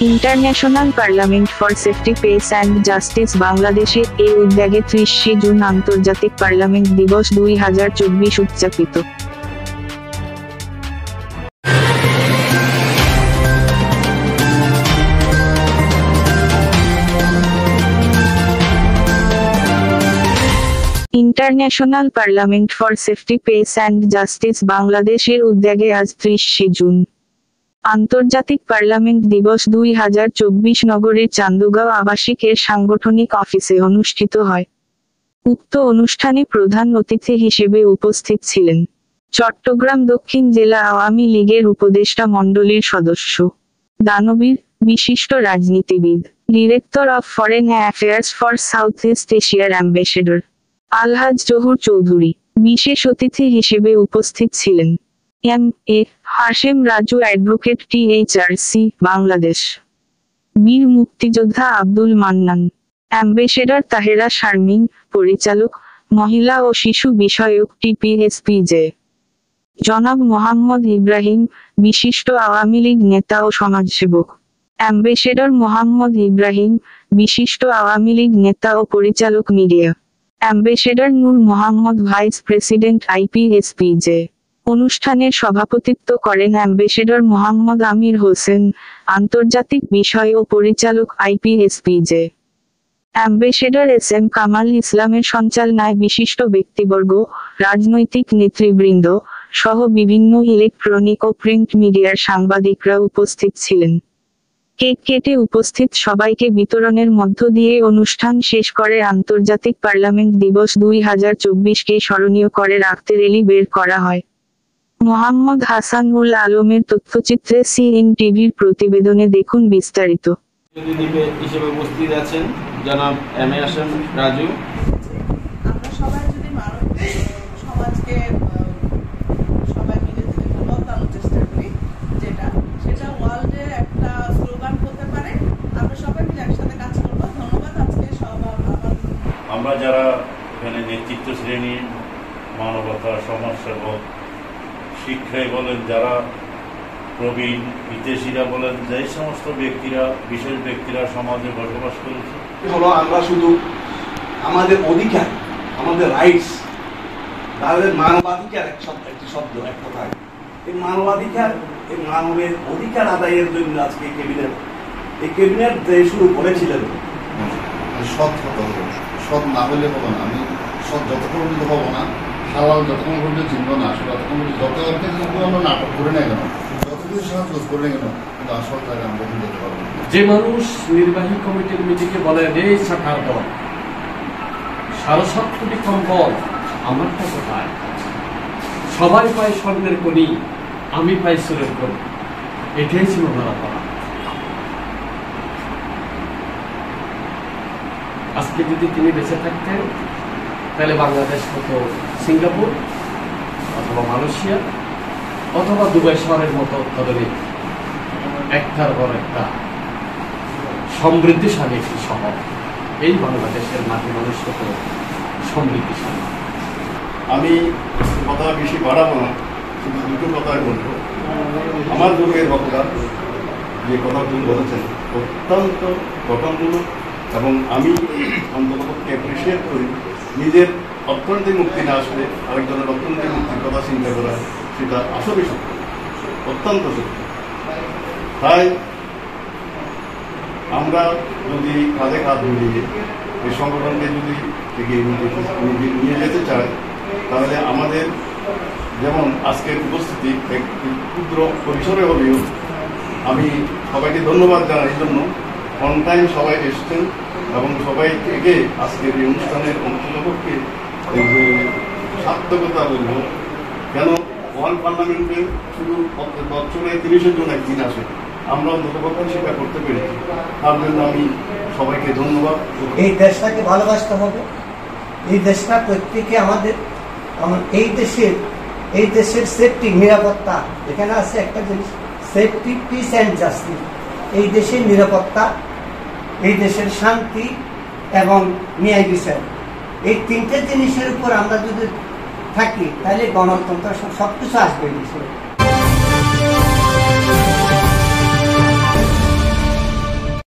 International parliament for safety pace and justice বাংলাদেশে এই উদ্যোগে 30 জুন আন্তর্জাতিক পার্লামেন্ট দিবস 2024 উদযাপিত। International parliament for safety pace and justice বাংলাদেশের উদ্যোগে আজ 30 জুন আন্তর্জাতিক পার্লামেন্ট দিবস 2024 নগরের চান্দগাঁও আবাসিকের সাংগঠনিক অফিসে অনুষ্ঠিত হয়। উক্ত অনুষ্ঠানে প্রধান অতিথি হিসেবে উপস্থিত ছিলেন চট্টগ্রাম দক্ষিণ জেলা আওয়ামী লীগের উপদেষ্টা মণ্ডলীর সদস্য, দানবীর, বিশিষ্ট রাজনীতিবিদ, director of foreign affairs for south east এশিয়ার অ্যাম্বাসেডর আলহাজ জহুর চৌধুরী। বিশেষ অতিথি হিসেবে উপস্থিত ছিলেন এম.এ. হাশেম রাজু, অ্যাডভোকেট, টিএইচআরসি, বাংলাদেশ। বীর মুক্তিযোদ্ধা আব্দুল মান্নান, অ্যাম্বাসেডর তাহেরা শারমিন, পরিচালক, মহিলা ও শিশু বিষয়ক, টিপিএসপিজে। জনাব মোহাম্মদ ইব্রাহিম, বিশিষ্ট আওয়ামী লীগ নেতা ও সমাজসেবক। অ্যাম্বাসেডর মোহাম্মদ ইব্রাহিম, বিশিষ্ট আওয়ামী লীগ নেতা ও পরিচালক, মিডিয়া। অ্যাম্বাসেডর নূর মোহাম্মদ, ভাইস প্রেসিডেন্ট, আইপিএসপিজে। অনুষ্ঠানের সভাপতিত্ব করেন অ্যাম্বাসেডর মোহাম্মদ আমির হোসেন, আন্তর্জাতিক বিষয় ও পরিচালক, আইপিএসপিজে। Ambassador SM. কামাল ইসলামের সঞ্চালনায় বিশিষ্ট ব্যক্তিবর্গ, রাজনৈতিক নেতৃবৃন্দ সহ বিভিন্ন ইলেকট্রনিক ও প্রিন্ট মিডিয়ার সাংবাদিকরা উপস্থিত ছিলেন। কেক কেটে উপস্থিত সবাইকে বিতরণের মধ্য দিয়ে অনুষ্ঠান শেষ করে আন্তর্জাতিক পার্লামেন্ট দিবস 2024কে স্মরণীয় করে রাখতে র্যালি বের করা হয়। মোহাম্মদ হাসানুল আলমের তথ্যচিত্রে সিএনটিভির প্রতিবেদনে দেখুন বিস্তারিত। হিসেবে উপস্থিত আছেন জনাব এম.এ. হাশেম রাজু। আমরা সবাই যদি সমাজকে সবাই মিলে যদি বদলানোর চেষ্টা করি, সেটা ওয়ার্ল্ডের একটা স্লোগান হতে পারে। আমরা সবাই মিলে একসাথে কাজ করবো। ধন্যবাদ। আজকে আমরা যারা এখানে নেতৃত্ব শ্রেণী, মানবতা, সমাজসেবক, শিক্ষায় বলেন যারা প্রবীণ, বিদেশিরা বলেন, যে সমস্ত ব্যক্তিরা, বিশেষ ব্যক্তিরা সমাজে বসবাস করেছে, হলো আমরা শুধু আমাদের অধিকার, আমাদের রাইটস, তাদের মানবাধিকার একটি শব্দ, এক কথায় এই মানবাধিকার, এই মানবের অধিকার আদায়ের জন্য আজকে এই ক্যাবিনেট শুরু করেছিলেন। সৎ হতে হবে, সৎ না হলে হবে না। আমি সৎ যতক্ষণ পর্যন্ত হবো না, হালাল যতক্ষণ পর্যন্ত চিনব না, আসলে ততক্ষণ যত আমরা নাটক করে নেই কেন, যত কিছু সাহায্য করে নেই কেন, কিন্তু আসল তাকে আমরা যেতে পারবো। যে মানুষ নির্বাহী কমিটির মিটিংয়ে বলে এই শাখার দল ৭.৫ কোটি কম্বল, আমারটা কোথায়? সবাই পায় স্বর্ণের কণি, আমি পাই সুরের কণি। এটাই ছিল ধরা পড়া। আজকে যদি তিনি বেঁচে থাকতেন তাহলে বাংলাদেশ হতো সিঙ্গাপুর অথবা মালয়েশিয়া অথবা দুবাই শহরের মতো অত্যাধুনিক একটার পর একটা সমৃদ্ধিশালী একটি শহর। এই বাংলাদেশের মাটি মানুষ হতো সমৃদ্ধিশালী। আমি কথা বেশি বাড়াবো না, শুধু দুটো কথাই বলবো। আমার যুগের বক্তা যে কথাগুলো বলেছেন অত্যন্ত গঠনমূলক, এবং আমি অন্ততপক্ষে অ্যাপ্রিসিয়েট করি। নিজের অর্থনৈতিক মুক্তি না আসলে আরেকজনের অর্থনৈতিক মুক্তির কথা চিন্তা করা, সেটা আসলে সত্য, অত্যন্ত সত্য। তাই আমরা যদি কাঁধে কাঁধ মিলিয়ে এই সংগঠনকে যদি এগিয়ে নিয়ে যেতে চাই, তাহলে আমাদের যেমন আজকের উপস্থিতি একটি ক্ষুদ্র পরিসরে হলেও আমি সবাইকে ধন্যবাদ জানাই। এই জন্য অন টাইম সবাই এসছেন এবং সবাই থেকে আজকের এই অনুষ্ঠানের অংশগ্রহণকে সার্থকতা বলব। কেন ওয়ার্ল্ড পার্লামেন্টে শুধু বছরে 30 জন একদিন আসে, আমরা অন্ততপক্ষে সেটা করতে পেরেছি। তার জন্য আমি সবাইকে ধন্যবাদ। এই দেশটাকে ভালোবাসতে হবে। এই দেশটা প্রত্যেকে আমাদের, এই দেশের সেফটি, নিরাপত্তা, এখানে আছে একটা জিনিস, সেফটি, পিস অ্যান্ড জাস্টিস। এই দেশের নিরাপত্তা, এই দেশের শান্তি এবং ন্যায় বিচার, এই তিনটে জিনিসের উপর আমরা যদি থাকি তাহলে গণতন্ত্র সবকিছু আসবে।